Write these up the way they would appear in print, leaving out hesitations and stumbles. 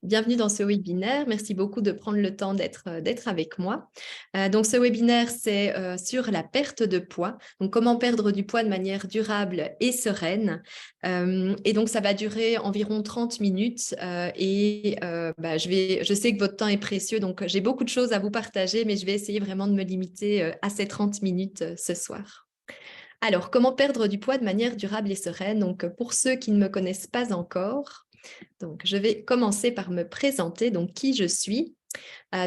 Bienvenue dans ce webinaire. Merci beaucoup de prendre le temps d'être avec moi. Donc, ce webinaire, c'est sur la perte de poids. Donc, comment perdre du poids de manière durable et sereine. Et donc, ça va durer environ 30 minutes. Je sais que votre temps est précieux, donc j'ai beaucoup de choses à vous partager, mais je vais essayer vraiment de me limiter à ces 30 minutes ce soir. Alors, comment perdre du poids de manière durable et sereine? Donc, pour ceux qui ne me connaissent pas encore, donc, je vais commencer par me présenter, donc qui je suis.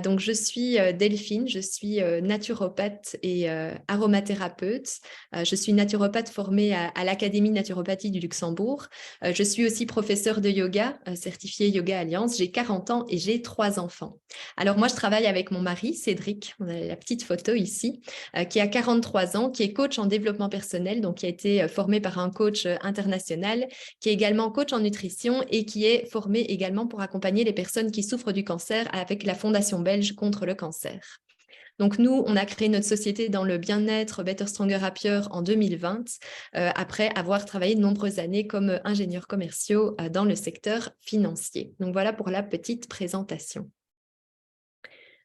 Donc, je suis Delphine, je suis naturopathe et aromathérapeute. Je suis naturopathe formée à l'Académie de naturopathie du Luxembourg. Je suis aussi professeure de yoga, certifiée Yoga Alliance. J'ai 40 ans et j'ai 3 enfants. Alors, moi, je travaille avec mon mari, Cédric, on a la petite photo ici, qui a 43 ans, qui est coach en développement personnel, donc qui a été formé par un coach international, qui est également coach en nutrition et qui est formé également pour accompagner les personnes qui souffrent du cancer avec la Fondation belge contre le cancer. Donc nous, on a créé notre société dans le bien-être Better, Stronger, Happier en 2020, après avoir travaillé de nombreuses années comme ingénieur commerciaux dans le secteur financier. Donc voilà pour la petite présentation.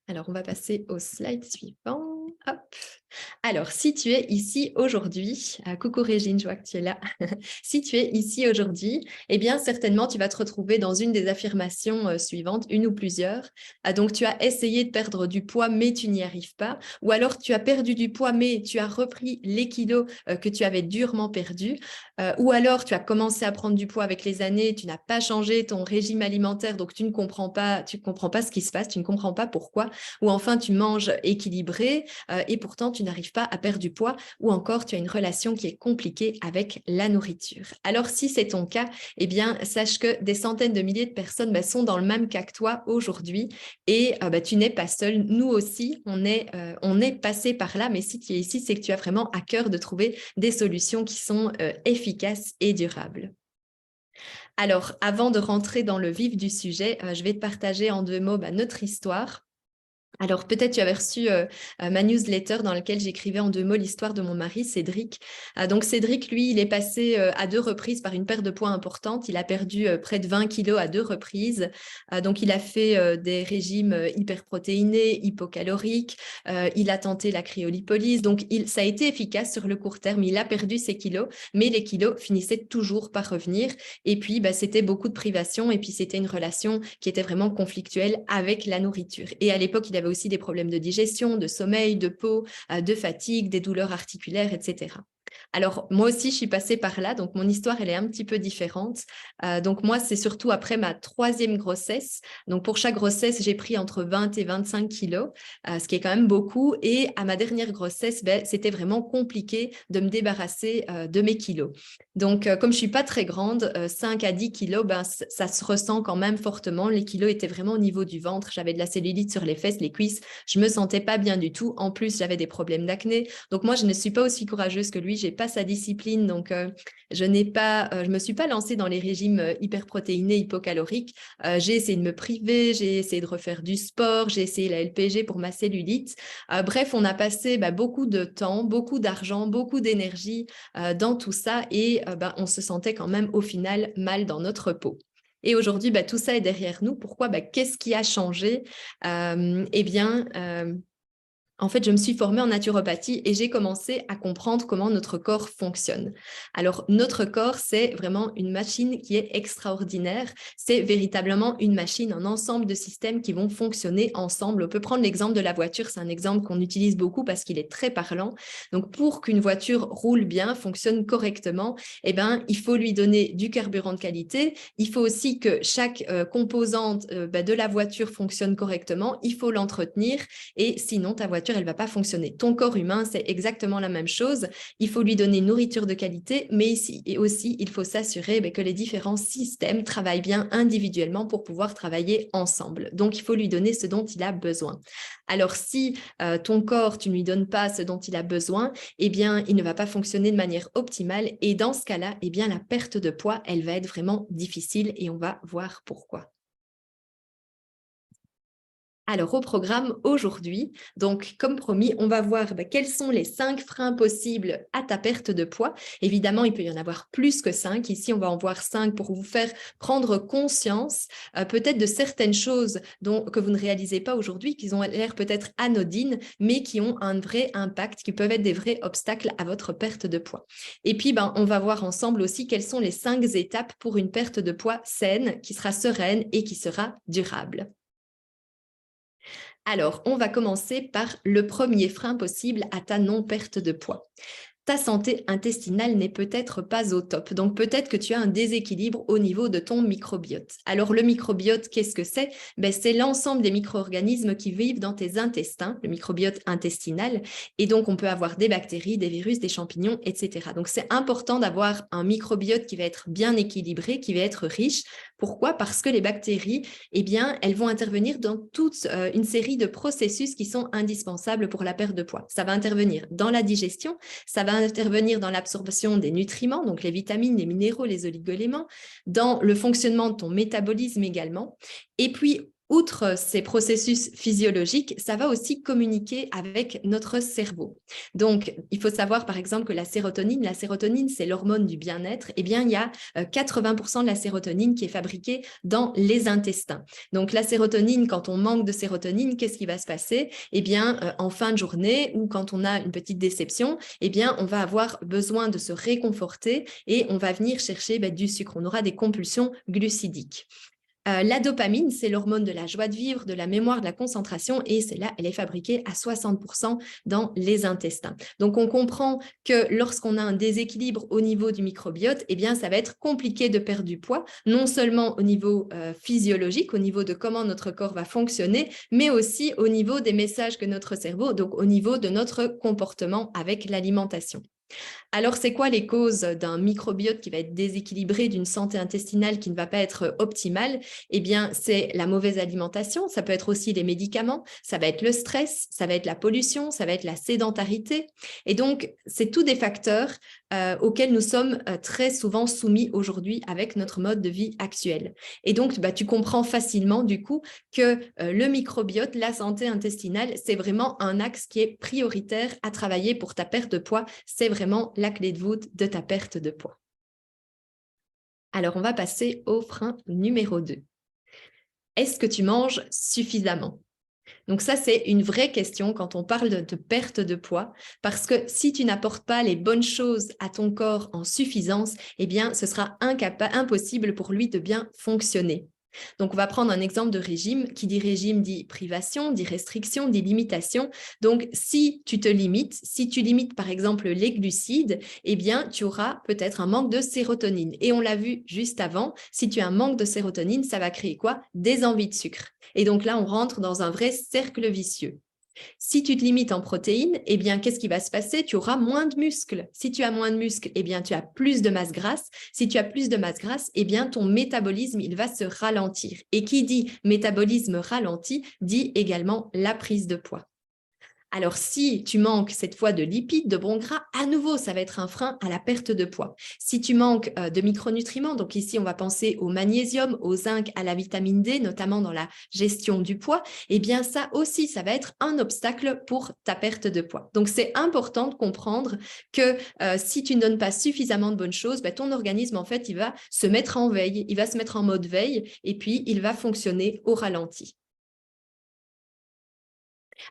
Alors, on va passer au slide suivant. Hop. Alors, si tu es ici aujourd'hui, coucou Régine, je vois que tu es là. Si tu es ici aujourd'hui, eh bien, certainement, tu vas te retrouver dans une des affirmations suivantes, une ou plusieurs. Donc, tu as essayé de perdre du poids, mais tu n'y arrives pas. Ou alors, tu as perdu du poids, mais tu as repris les kilos que tu avais durement perdus. Ou alors, tu as commencé à prendre du poids avec les années, tu n'as pas changé ton régime alimentaire, donc tu ne comprends pas ce qui se passe, tu ne comprends pas pourquoi. Ou enfin, tu manges équilibré et pourtant, tu n'arrives pas à perdre du poids, ou encore tu as une relation qui est compliquée avec la nourriture. Alors, si c'est ton cas, eh bien, sache que des centaines de milliers de personnes sont dans le même cas que toi aujourd'hui et tu n'es pas seul. Nous aussi, on est passé par là, mais si tu es ici, c'est que tu as vraiment à cœur de trouver des solutions qui sont efficaces et durables. Alors, avant de rentrer dans le vif du sujet, je vais te partager en 2 mots notre histoire. Alors, peut-être tu avais reçu ma newsletter dans laquelle j'écrivais en 2 mots l'histoire de mon mari, Cédric. Donc, Cédric, lui, il est passé à 2 reprises par une perte de poids importante. Il a perdu près de 20 kilos à 2 reprises. Donc, il a fait des régimes hyperprotéinés, hypocaloriques. Il a tenté la cryolipolyse. Donc, ça a été efficace sur le court terme. Il a perdu ses kilos, mais les kilos finissaient toujours par revenir. Et puis, c'était beaucoup de privation. Et puis, c'était une relation qui était vraiment conflictuelle avec la nourriture. Et à l'époque, il avait aussi des problèmes de digestion, de sommeil, de peau, de fatigue, des douleurs articulaires, etc. Alors, moi aussi, je suis passée par là, donc mon histoire, elle est un petit peu différente. Donc, moi, c'est surtout après ma 3e grossesse. Donc, pour chaque grossesse, j'ai pris entre 20 et 25 kilos, ce qui est quand même beaucoup. Et à ma dernière grossesse, c'était vraiment compliqué de me débarrasser de mes kilos. Donc, comme je ne suis pas très grande, 5 à 10 kilos, ça se ressent quand même fortement. Les kilos étaient vraiment au niveau du ventre. J'avais de la cellulite sur les fesses, les cuisses. Je ne me sentais pas bien du tout. En plus, j'avais des problèmes d'acné. Donc, moi, je ne suis pas aussi courageuse que lui. Je n'ai pas sa discipline. Donc, je ne me suis pas lancée dans les régimes hyperprotéinés, hypocaloriques. J'ai essayé de me priver. J'ai essayé de refaire du sport. J'ai essayé la LPG pour ma cellulite. Bref, on a passé beaucoup de temps, beaucoup d'argent, beaucoup d'énergie dans tout ça et on se sentait quand même au final mal dans notre peau. Et aujourd'hui, tout ça est derrière nous. Pourquoi? Qu'est-ce qui a changé? En fait, je me suis formée en naturopathie et j'ai commencé à comprendre comment notre corps fonctionne. Alors, notre corps, c'est vraiment une machine qui est extraordinaire. C'est véritablement une machine, un ensemble de systèmes qui vont fonctionner ensemble. On peut prendre l'exemple de la voiture, c'est un exemple qu'on utilise beaucoup parce qu'il est très parlant. Donc, pour qu'une voiture roule bien, fonctionne correctement, il faut lui donner du carburant de qualité. Il faut aussi que chaque composante de la voiture fonctionne correctement. Il faut l'entretenir et sinon, ta voiture, elle ne va pas fonctionner. Ton corps humain, c'est exactement la même chose. Il faut lui donner une nourriture de qualité, mais aussi, il faut s'assurer que les différents systèmes travaillent bien individuellement pour pouvoir travailler ensemble. Donc, il faut lui donner ce dont il a besoin. Alors, si ton corps, tu ne lui donnes pas ce dont il a besoin, il ne va pas fonctionner de manière optimale. Et dans ce cas-là, la perte de poids, elle va être vraiment difficile et on va voir pourquoi. Alors, au programme aujourd'hui, donc comme promis, on va voir quels sont les 5 freins possibles à ta perte de poids. Évidemment, il peut y en avoir plus que 5. Ici, on va en voir 5 pour vous faire prendre conscience peut-être de certaines choses que vous ne réalisez pas aujourd'hui, qui ont l'air peut-être anodines, mais qui ont un vrai impact, qui peuvent être des vrais obstacles à votre perte de poids. Et puis, on va voir ensemble aussi quelles sont les 5 étapes pour une perte de poids saine, qui sera sereine et qui sera durable. Alors, on va commencer par le premier frein possible à ta non-perte de poids. Ta santé intestinale n'est peut-être pas au top. Donc, peut-être que tu as un déséquilibre au niveau de ton microbiote. Alors, le microbiote, qu'est-ce que c'est? C'est l'ensemble des micro-organismes qui vivent dans tes intestins, le microbiote intestinal. Et donc, on peut avoir des bactéries, des virus, des champignons, etc. Donc, c'est important d'avoir un microbiote qui va être bien équilibré, qui va être riche. Pourquoi? Parce que les bactéries, eh bien, elles vont intervenir dans toute une série de processus qui sont indispensables pour la perte de poids. Ça va intervenir dans la digestion, ça va intervenir dans l'absorption des nutriments, donc les vitamines, les minéraux, les oligoéléments, dans le fonctionnement de ton métabolisme également. Et puis, outre ces processus physiologiques, ça va aussi communiquer avec notre cerveau. Donc, il faut savoir par exemple que la sérotonine, c'est l'hormone du bien-être. Eh bien, il y a 80% de la sérotonine qui est fabriquée dans les intestins. Donc, la sérotonine, quand on manque de sérotonine, qu'est-ce qui va se passer? Eh bien, en fin de journée ou quand on a une petite déception, eh bien, on va avoir besoin de se réconforter et on va venir chercher du sucre. On aura des compulsions glucidiques. La dopamine, c'est l'hormone de la joie de vivre, de la mémoire, de la concentration, et celle-là, elle est fabriquée à 60% dans les intestins. Donc, on comprend que lorsqu'on a un déséquilibre au niveau du microbiote, eh bien, ça va être compliqué de perdre du poids, non seulement au niveau physiologique, au niveau de comment notre corps va fonctionner, mais aussi au niveau des messages que notre cerveau, donc au niveau de notre comportement avec l'alimentation. Alors, c'est quoi les causes d'un microbiote qui va être déséquilibré, d'une santé intestinale qui ne va pas être optimale? Eh bien, c'est la mauvaise alimentation, ça peut être aussi les médicaments, ça va être le stress, ça va être la pollution, ça va être la sédentarité. Et donc, c'est tous des facteurs auxquels nous sommes très souvent soumis aujourd'hui avec notre mode de vie actuel. Et donc, tu comprends facilement du coup que le microbiote, la santé intestinale, c'est vraiment un axe qui est prioritaire à travailler pour ta perte de poids. C'est vraiment la clé de voûte de ta perte de poids. Alors, on va passer au frein numéro 2. Est-ce que tu manges suffisamment? Donc ça, c'est une vraie question quand on parle de perte de poids, parce que si tu n'apportes pas les bonnes choses à ton corps en suffisance, eh bien, ce sera impossible pour lui de bien fonctionner. Donc, on va prendre un exemple de régime. Qui dit régime dit privation, dit restriction, dit limitation. Donc, si tu te limites, si tu limites par exemple les glucides, eh bien, tu auras peut-être un manque de sérotonine. Et on l'a vu juste avant, si tu as un manque de sérotonine, ça va créer quoi? Des envies de sucre. Et donc là, on rentre dans un vrai cercle vicieux. Si tu te limites en protéines, eh bien, qu'est-ce qui va se passer? Tu auras moins de muscles. Si tu as moins de muscles, eh bien, tu as plus de masse grasse. Si tu as plus de masse grasse, eh bien, ton métabolisme, il va se ralentir. Et qui dit métabolisme ralenti, dit également la prise de poids. Alors, si tu manques cette fois de lipides, de bons gras, à nouveau, ça va être un frein à la perte de poids. Si tu manques de micronutriments, donc ici, on va penser au magnésium, au zinc, à la vitamine D, notamment dans la gestion du poids, eh bien, ça aussi, ça va être un obstacle pour ta perte de poids. Donc, c'est important de comprendre que si tu ne donnes pas suffisamment de bonnes choses, ton organisme, en fait, il va se mettre en veille, il va se mettre en mode veille et puis il va fonctionner au ralenti.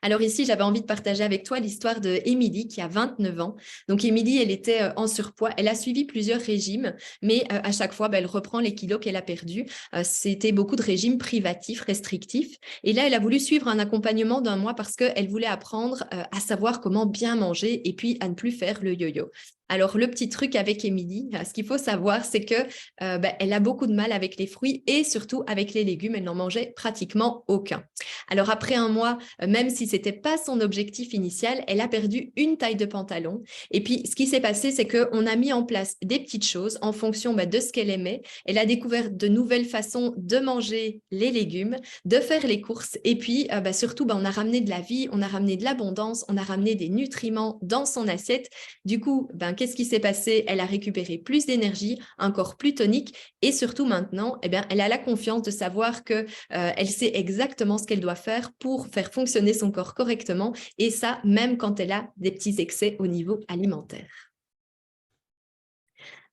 Alors ici, j'avais envie de partager avec toi l'histoire de Émilie qui a 29 ans. Donc Émilie, elle était en surpoids. Elle a suivi plusieurs régimes, mais à chaque fois, elle reprend les kilos qu'elle a perdus. C'était beaucoup de régimes privatifs, restrictifs. Et là, elle a voulu suivre un accompagnement d'1 mois parce qu'elle voulait apprendre à savoir comment bien manger et puis à ne plus faire le yo-yo. Alors, le petit truc avec Émilie, ce qu'il faut savoir, c'est que elle a beaucoup de mal avec les fruits et surtout avec les légumes. Elle n'en mangeait pratiquement aucun. Alors, après 1 mois, même si ce n'était pas son objectif initial, elle a perdu une taille de pantalon. Et puis, ce qui s'est passé, c'est qu'on a mis en place des petites choses en fonction de ce qu'elle aimait. Elle a découvert de nouvelles façons de manger les légumes, de faire les courses. Et puis, surtout, on a ramené de la vie, on a ramené de l'abondance, on a ramené des nutriments dans son assiette. Du coup, qu'est-ce qui s'est passé? Elle a récupéré plus d'énergie, un corps plus tonique et surtout maintenant, eh bien, elle a la confiance de savoir que elle sait exactement ce qu'elle doit faire pour faire fonctionner son corps correctement et ça, même quand elle a des petits excès au niveau alimentaire.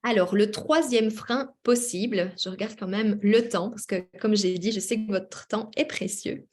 Alors, le troisième frein possible, je regarde quand même le temps, parce que comme j'ai dit, je sais que votre temps est précieux.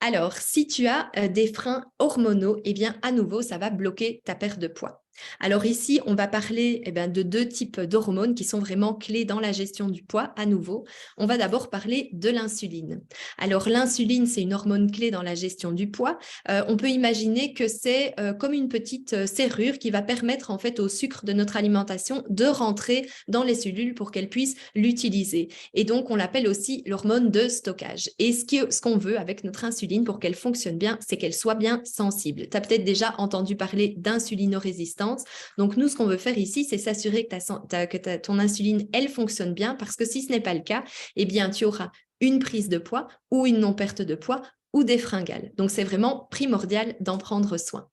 Alors, si tu as des freins hormonaux, eh bien, à nouveau, ça va bloquer ta perte de poids. Alors ici, on va parler de deux types d'hormones qui sont vraiment clés dans la gestion du poids. À nouveau, on va d'abord parler de l'insuline. Alors l'insuline, c'est une hormone clé dans la gestion du poids. On peut imaginer que c'est comme une petite serrure qui va permettre en fait au sucre de notre alimentation de rentrer dans les cellules pour qu'elles puissent l'utiliser. Et donc, on l'appelle aussi l'hormone de stockage. Et ce qu'on veut avec notre insuline pour qu'elle fonctionne bien, c'est qu'elle soit bien sensible. Tu as peut-être déjà entendu parler d'insulinorésistance. Donc, nous, ce qu'on veut faire ici, c'est s'assurer que ton insuline, elle fonctionne bien parce que si ce n'est pas le cas, eh bien, tu auras une prise de poids ou une non-perte de poids ou des fringales. Donc, c'est vraiment primordial d'en prendre soin.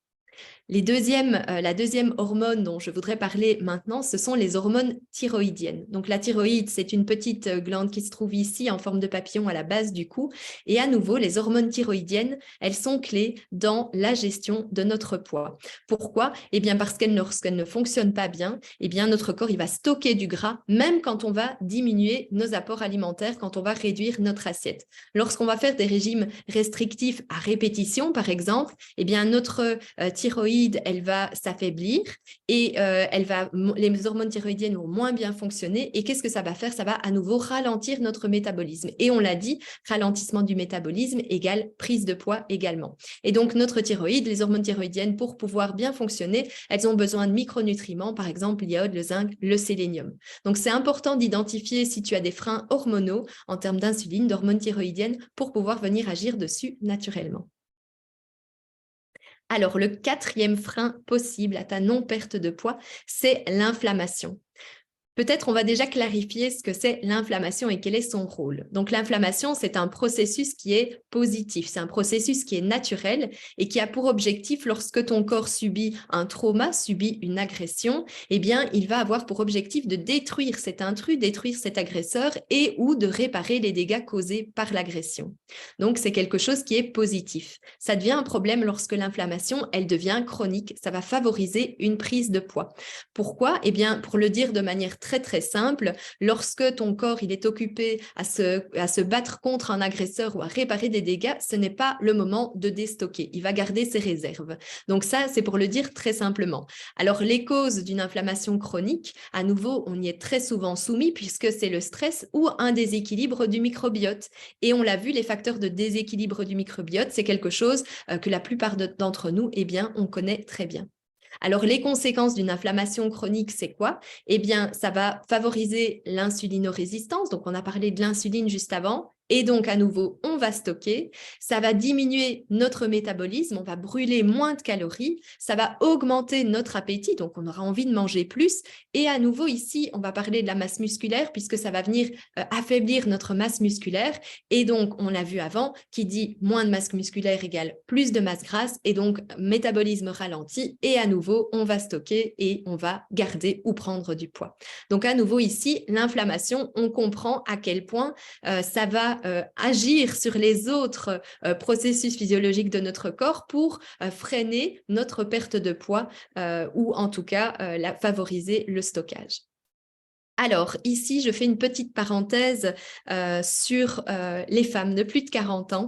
La deuxième hormone dont je voudrais parler maintenant, ce sont les hormones thyroïdiennes. Donc la thyroïde, c'est une petite glande qui se trouve ici en forme de papillon à la base du cou. Et à nouveau, les hormones thyroïdiennes, elles sont clés dans la gestion de notre poids. Pourquoi? Eh bien parce lorsqu'elles ne fonctionnent pas bien, eh bien notre corps il va stocker du gras, même quand on va diminuer nos apports alimentaires, quand on va réduire notre assiette. Lorsqu'on va faire des régimes restrictifs à répétition, par exemple, eh bien notre thyroïde elle va s'affaiblir et les hormones thyroïdiennes vont moins bien fonctionner. Et qu'est-ce que ça va faire? Ça va à nouveau ralentir notre métabolisme. Et on l'a dit, ralentissement du métabolisme égale prise de poids également. Et donc, notre thyroïde, les hormones thyroïdiennes, pour pouvoir bien fonctionner, elles ont besoin de micronutriments, par exemple l'iode, le zinc, le sélénium. Donc, c'est important d'identifier si tu as des freins hormonaux en termes d'insuline, d'hormones thyroïdiennes, pour pouvoir venir agir dessus naturellement. Alors, le quatrième frein possible à ta non-perte de poids, c'est l'inflammation. Peut-être on va déjà clarifier ce que c'est l'inflammation et quel est son rôle. Donc l'inflammation, c'est un processus qui est positif, c'est un processus qui est naturel et qui a pour objectif, lorsque ton corps subit un trauma, subit une agression, eh bien il va avoir pour objectif de détruire cet intrus, détruire cet agresseur et ou de réparer les dégâts causés par l'agression. Donc c'est quelque chose qui est positif. Ça devient un problème lorsque l'inflammation, elle devient chronique, ça va favoriser une prise de poids. Pourquoi? Eh bien pour le dire de manière très très simple, lorsque ton corps il est occupé à se battre contre un agresseur ou à réparer des dégâts, ce n'est pas le moment de déstocker, il va garder ses réserves. Donc ça, c'est pour le dire très simplement. Alors les causes d'une inflammation chronique, à nouveau, on y est très souvent soumis puisque c'est le stress ou un déséquilibre du microbiote. Et on l'a vu, les facteurs de déséquilibre du microbiote, c'est quelque chose que la plupart d'entre nous, eh bien, on connaît très bien. Alors, les conséquences d'une inflammation chronique, c'est quoi? Eh bien, ça va favoriser l'insulinorésistance. Donc, on a parlé de l'insuline juste avant. Et donc, à nouveau, on va stocker. Ça va diminuer notre métabolisme. On va brûler moins de calories. Ça va augmenter notre appétit. Donc, on aura envie de manger plus. Et à nouveau, ici, on va parler de la masse musculaire puisque ça va venir affaiblir notre masse musculaire. Et donc, on l'a vu avant, qui dit moins de masse musculaire égale plus de masse grasse. Et donc, métabolisme ralenti. Et à nouveau, on va stocker et on va garder ou prendre du poids. Donc, à nouveau, ici, l'inflammation, on comprend à quel point ça va agir sur les autres processus physiologiques de notre corps pour freiner notre perte de poids ou en tout cas favoriser le stockage. Alors, ici, je fais une petite parenthèse sur les femmes de plus de 40 ans.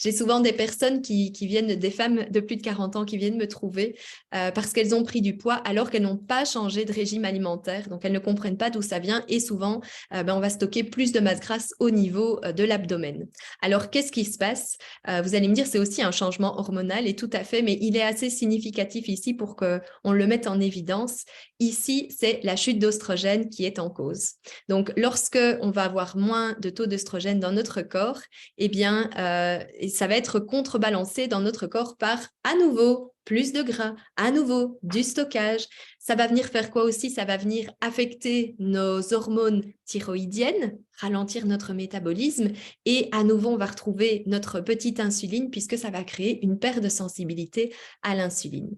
J'ai souvent des personnes des femmes de plus de 40 ans qui viennent me trouver parce qu'elles ont pris du poids alors qu'elles n'ont pas changé de régime alimentaire. Donc, elles ne comprennent pas d'où ça vient et souvent, on va stocker plus de masse grasse au niveau de l'abdomen. Alors, qu'est-ce qui se passe? Vous allez me dire, c'est aussi un changement hormonal et tout à fait, mais il est assez significatif ici pour qu'on le mette en évidence. Ici, c'est la chute d'oestrogène qui est en cause. Donc, lorsque on va avoir moins de taux d'œstrogène dans notre corps, eh bien, ça va être contrebalancé dans notre corps par, à nouveau, plus de gras, à nouveau, du stockage. Ça va venir faire quoi aussi? Ça va venir affecter nos hormones thyroïdiennes, ralentir notre métabolisme et à nouveau, on va retrouver notre petite insuline puisque ça va créer une perte de sensibilité à l'insuline.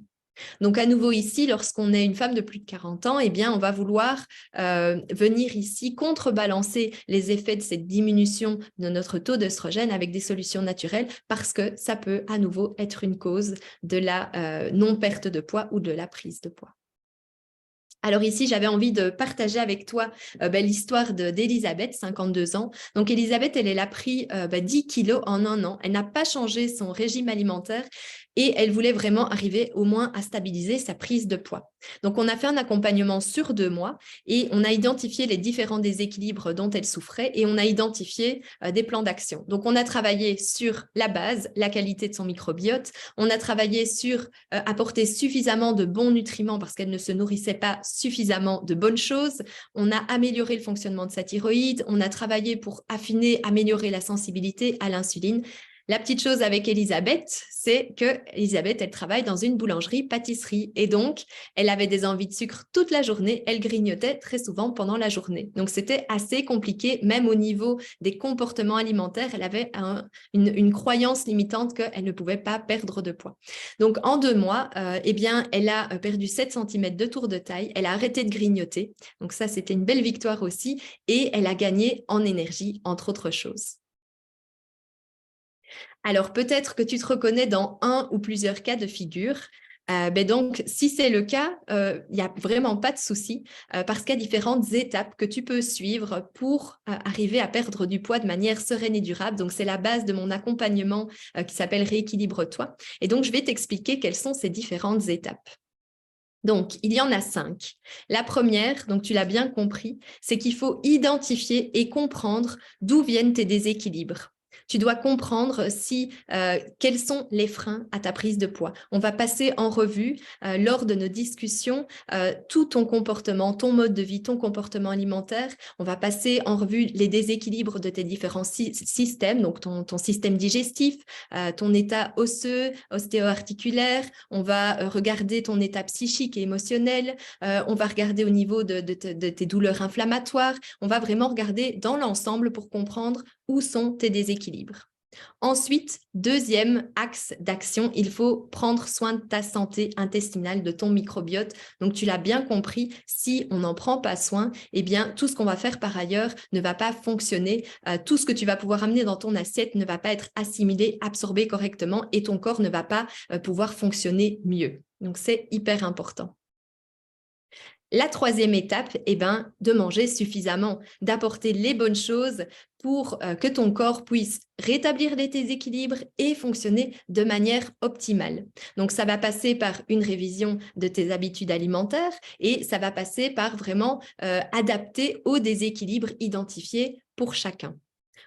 Donc, à nouveau ici, lorsqu'on est une femme de plus de 40 ans, eh bien, on va vouloir venir ici contrebalancer les effets de cette diminution de notre taux d'œstrogène avec des solutions naturelles parce que ça peut à nouveau être une cause de la non-perte de poids ou de la prise de poids. Alors ici, j'avais envie de partager avec toi l'histoire d'Elisabeth, 52 ans. Donc Elisabeth, elle a pris 10 kilos en un an. Elle n'a pas changé son régime alimentaire et elle voulait vraiment arriver au moins à stabiliser sa prise de poids. Donc on a fait un accompagnement sur 2 mois et on a identifié les différents déséquilibres dont elle souffrait et on a identifié des plans d'action. Donc on a travaillé sur la base, la qualité de son microbiote. On a travaillé sur apporter suffisamment de bons nutriments parce qu'elle ne se nourrissait pas suffisamment de bonnes choses. On a amélioré le fonctionnement de sa thyroïde. On a travaillé pour affiner, améliorer la sensibilité à l'insuline. La petite chose avec Elisabeth, c'est que Elisabeth, elle travaille dans une boulangerie-pâtisserie et donc, elle avait des envies de sucre toute la journée. Elle grignotait très souvent pendant la journée. Donc, c'était assez compliqué, même au niveau des comportements alimentaires. Elle avait une croyance limitante qu'elle ne pouvait pas perdre de poids. Donc, en 2 mois, eh bien, elle a perdu 7 cm de tour de taille. Elle a arrêté de grignoter. Donc, ça, c'était une belle victoire aussi. Et elle a gagné en énergie, entre autres choses. Alors, peut-être que tu te reconnais dans un ou plusieurs cas de figure. Donc, si c'est le cas, il n'y a vraiment pas de souci parce qu'il y a différentes étapes que tu peux suivre pour arriver à perdre du poids de manière sereine et durable. Donc, c'est la base de mon accompagnement qui s'appelle Rééquilibre-toi. Et donc, je vais t'expliquer quelles sont ces différentes étapes. Donc, il y en a 5. La première, donc tu l'as bien compris, c'est qu'il faut identifier et comprendre d'où viennent tes déséquilibres. Tu dois comprendre quels sont les freins à ta prise de poids. On va passer en revue lors de nos discussions tout ton comportement, ton mode de vie, ton comportement alimentaire. On va passer en revue les déséquilibres de tes différents systèmes, donc ton système digestif, ton état osseux, ostéo-articulaire. On va regarder ton état psychique et émotionnel. On va regarder au niveau de tes douleurs inflammatoires. On va vraiment regarder dans l'ensemble pour comprendre où sont tes déséquilibres. Ensuite, deuxième axe d'action, il faut prendre soin de ta santé intestinale, de ton microbiote. Donc, tu l'as bien compris, si on n'en prend pas soin, eh bien, tout ce qu'on va faire par ailleurs ne va pas fonctionner. Tout ce que tu vas pouvoir amener dans ton assiette ne va pas être assimilé, absorbé correctement et ton corps ne va pas pouvoir fonctionner mieux. Donc, c'est hyper important. La troisième étape, de manger suffisamment, d'apporter les bonnes choses pour que ton corps puisse rétablir les déséquilibres et fonctionner de manière optimale. Donc, ça va passer par une révision de tes habitudes alimentaires et ça va passer par vraiment adapter aux déséquilibres identifiés pour chacun.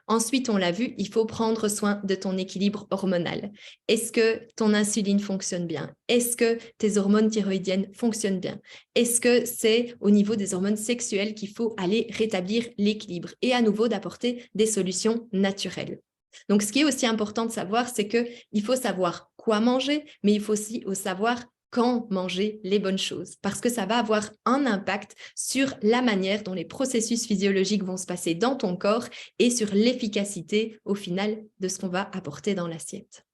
Ensuite, on l'a vu, il faut prendre soin de ton équilibre hormonal. Est-ce que ton insuline fonctionne bien? Est-ce que tes hormones thyroïdiennes fonctionnent bien? Est-ce que c'est au niveau des hormones sexuelles qu'il faut aller rétablir l'équilibre? Et à nouveau, d'apporter des solutions naturelles. Donc, ce qui est aussi important de savoir, c'est qu'il faut savoir quoi manger, mais il faut aussi savoir quand manger les bonnes choses, parce que ça va avoir un impact sur la manière dont les processus physiologiques vont se passer dans ton corps et sur l'efficacité au final de ce qu'on va apporter dans l'assiette.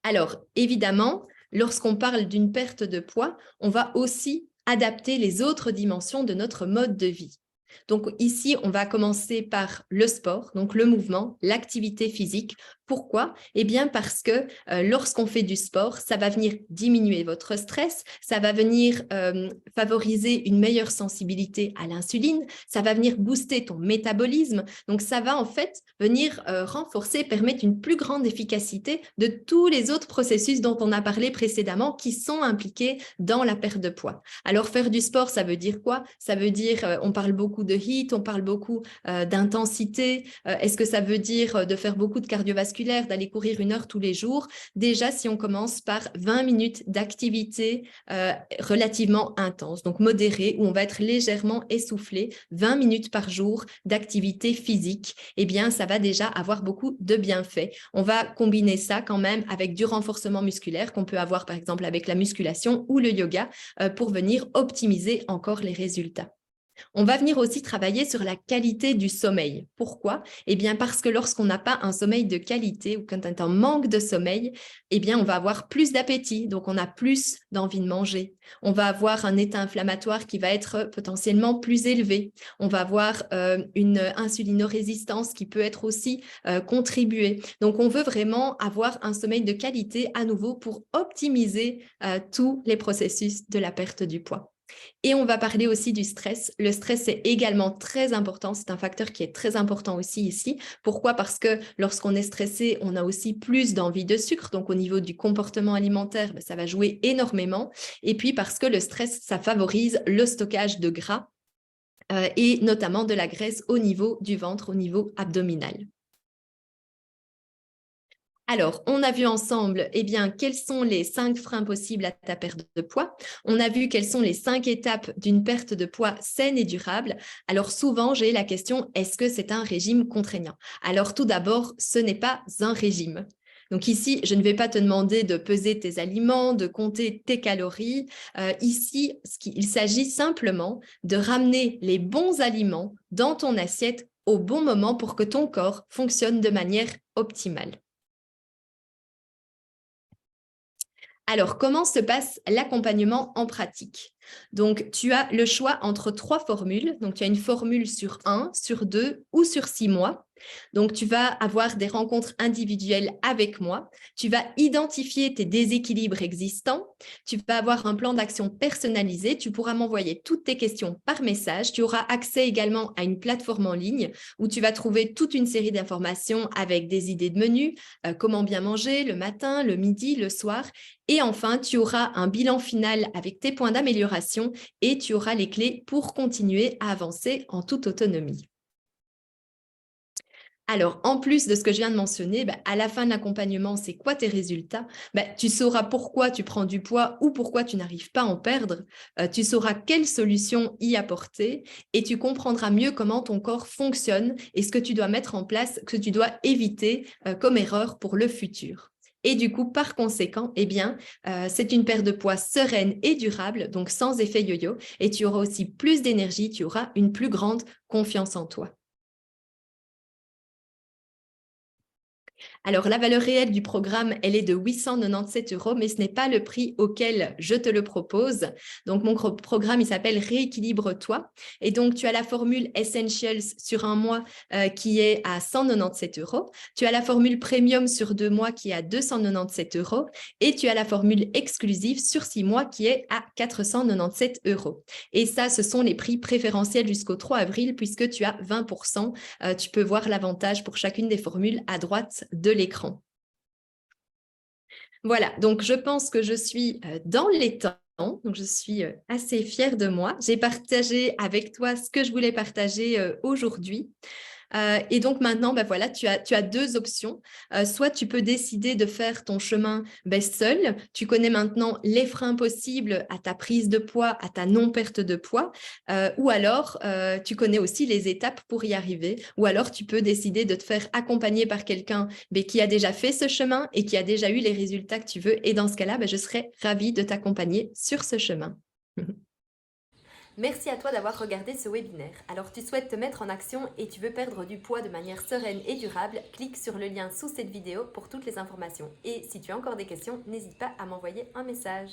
Alors, évidemment, lorsqu'on parle d'une perte de poids, on va aussi adapter les autres dimensions de notre mode de vie. Donc ici, on va commencer par le sport, donc le mouvement, l'activité physique. Pourquoi? Eh bien parce que lorsqu'on fait du sport, ça va venir diminuer votre stress, ça va venir favoriser une meilleure sensibilité à l'insuline, ça va venir booster ton métabolisme. Donc ça va en fait venir renforcer, permettre une plus grande efficacité de tous les autres processus dont on a parlé précédemment qui sont impliqués dans la perte de poids. Alors faire du sport, ça veut dire quoi? Ça veut dire, on parle beaucoup de HIIT, on parle beaucoup d'intensité. Est-ce que ça veut dire de faire beaucoup de cardiovasculaire, d'aller courir 1 heure tous les jours? Déjà, si on commence par 20 minutes d'activité relativement intense, donc modérée, où on va être légèrement essoufflé, 20 minutes par jour d'activité physique, eh bien, ça va déjà avoir beaucoup de bienfaits. On va combiner ça quand même avec du renforcement musculaire qu'on peut avoir par exemple avec la musculation ou le yoga pour venir optimiser encore les résultats. On va venir aussi travailler sur la qualité du sommeil. Pourquoi? Eh bien, parce que lorsqu'on n'a pas un sommeil de qualité ou quand on est en manque de sommeil, eh bien, on va avoir plus d'appétit, donc on a plus d'envie de manger. On va avoir un état inflammatoire qui va être potentiellement plus élevé. On va avoir une insulinorésistance qui peut être aussi contribuée. Donc, on veut vraiment avoir un sommeil de qualité à nouveau pour optimiser tous les processus de la perte du poids. Et on va parler aussi du stress. Le stress est également très important. C'est un facteur qui est très important aussi ici. Pourquoi? Parce que lorsqu'on est stressé, on a aussi plus d'envie de sucre. Donc, au niveau du comportement alimentaire, ça va jouer énormément. Et puis, parce que le stress, ça favorise le stockage de gras et notamment de la graisse au niveau du ventre, au niveau abdominal. Alors, on a vu ensemble eh bien, quels sont les 5 freins possibles à ta perte de poids. On a vu quelles sont les 5 étapes d'une perte de poids saine et durable. Alors, souvent, j'ai la question, est-ce que c'est un régime contraignant? Alors, tout d'abord, ce n'est pas un régime. Donc ici, je ne vais pas te demander de peser tes aliments, de compter tes calories. Ici, il s'agit simplement de ramener les bons aliments dans ton assiette au bon moment pour que ton corps fonctionne de manière optimale. Alors, comment se passe l'accompagnement en pratique? Donc, tu as le choix entre 3 formules. Donc, tu as une formule sur 1, sur 2 ou sur 6 mois. Donc, tu vas avoir des rencontres individuelles avec moi. Tu vas identifier tes déséquilibres existants. Tu vas avoir un plan d'action personnalisé. Tu pourras m'envoyer toutes tes questions par message. Tu auras accès également à une plateforme en ligne où tu vas trouver toute une série d'informations avec des idées de menus, comment bien manger le matin, le midi, le soir. Et enfin, tu auras un bilan final avec tes points d'amélioration et tu auras les clés pour continuer à avancer en toute autonomie. Alors, en plus de ce que je viens de mentionner, à la fin de l'accompagnement, c'est quoi tes résultats? Tu sauras pourquoi tu prends du poids ou pourquoi tu n'arrives pas à en perdre. Tu sauras quelles solutions y apporter et tu comprendras mieux comment ton corps fonctionne et ce que tu dois mettre en place, que tu dois éviter comme erreur pour le futur. Et du coup, par conséquent, eh bien, c'est une perte de poids sereine et durable, donc sans effet yo-yo. Et tu auras aussi plus d'énergie, tu auras une plus grande confiance en toi. Alors, la valeur réelle du programme, elle est de 897 €, mais ce n'est pas le prix auquel je te le propose. Donc, mon programme, il s'appelle Rééquilibre-toi. Et donc, tu as la formule Essentials sur un mois qui est à 197 €. Tu as la formule Premium sur 2 mois qui est à 297 €. Et tu as la formule exclusive sur 6 mois qui est à 497 €. Et ça, ce sont les prix préférentiels jusqu'au 3 avril puisque tu as 20%. Tu peux voir l'avantage pour chacune des formules à droite de l'écran. Voilà, donc je pense que je suis dans les temps. Donc, je suis assez fière de moi. J'ai partagé avec toi ce que je voulais partager aujourd'hui. Et donc maintenant, voilà, tu as 2 options. Soit tu peux décider de faire ton chemin seul. Tu connais maintenant les freins possibles à ta prise de poids, à ta non-perte de poids. Ou alors, tu connais aussi les étapes pour y arriver. Ou alors, tu peux décider de te faire accompagner par quelqu'un qui a déjà fait ce chemin et qui a déjà eu les résultats que tu veux. Et dans ce cas-là, je serais ravie de t'accompagner sur ce chemin. Merci à toi d'avoir regardé ce webinaire. Alors tu souhaites te mettre en action et tu veux perdre du poids de manière sereine et durable, clique sur le lien sous cette vidéo pour toutes les informations. Et si tu as encore des questions, n'hésite pas à m'envoyer un message.